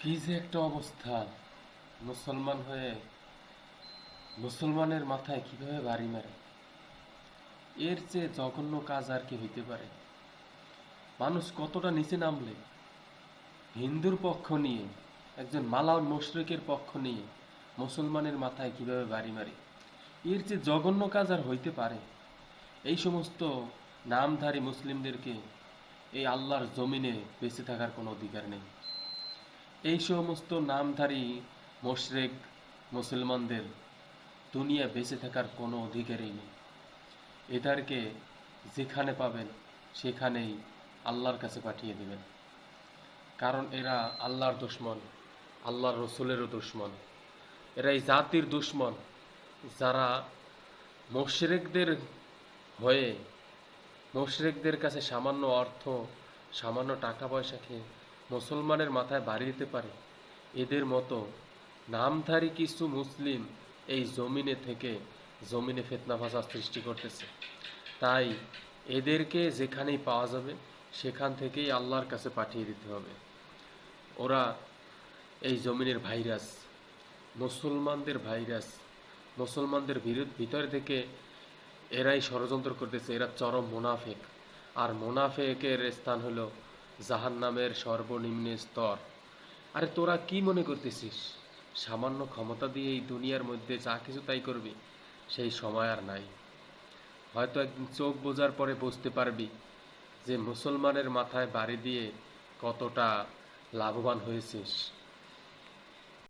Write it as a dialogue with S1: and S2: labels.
S1: কি যে একটা অবস্থা! মুসলমান হয়ে মুসলমানের মাথায় কিভাবে বাড়ি মারে! এর চেয়ে জঘন্য কাজ আর কি হইতে পারে? মানুষ কতটা নিচে নামলে হিন্দুর পক্ষ নিয়ে, একজন মালাউন মুশরিকের পক্ষ নিয়ে মুসলমানের মাথায় কিভাবে বাড়ি মারে! এর চেয়ে জঘন্য কাজ আর হইতে পারে? এই সমস্ত নামধারী মুসলিমদেরকে এই আল্লাহর জমিনে বেঁচে থাকার কোনো অধিকার নেই। এই সমস্ত নামধারী মুশরিক মুসলমানদের দুনিয়া বেঁচে থাকার কোনো অধিকারই নেই। এদেরকে যেখানে পাবেন সেখানেই আল্লাহর কাছে পাঠিয়ে দেবেন। কারণ এরা আল্লাহর দুশমন, আল্লাহর রসুলেরও দুশমন। এরা এই জাতির দুশমন, যারা মুশরিকদের হয়ে মুশরিকদের কাছে সামান্য অর্থ, সামান্য টাকা পয়সা খেয়ে মুসলমানের মাথায় বাড়ি দিতে পারে। এদের মতো নামধারী কিছু মুসলিম এই জমিনে থেকে জমিনে ফিতনা ফাসাদ সৃষ্টি করতেছে। তাই এদেরকে যেখানেই পাওয়া যাবে সেখান থেকেই আল্লাহর কাছে পাঠিয়ে দিতে হবে। ওরা এই জমিনের ভাইরাস, মুসলমানদের ভাইরাস, মুসলমানদের ভিতর থেকে এরাই ষড়যন্ত্র করতেছে। এরা চরম মুনাফেক, আর মুনাফেকের স্থান হলো জাহান্নামের সর্বনিম্ন স্তর। আরে তোরা কি মনে করতেছিস সামান্য ক্ষমতা দিয়ে এই দুনিয়ার মধ্যে যা কিছু তাই করবি? সেই সময় আর নাই। হয়তো একদিন চোখ বোঝার পরে বুঝতে পারবি যে মুসলমানের মাথায় বাড়ি দিয়ে কতটা লাভবান হয়েছিস।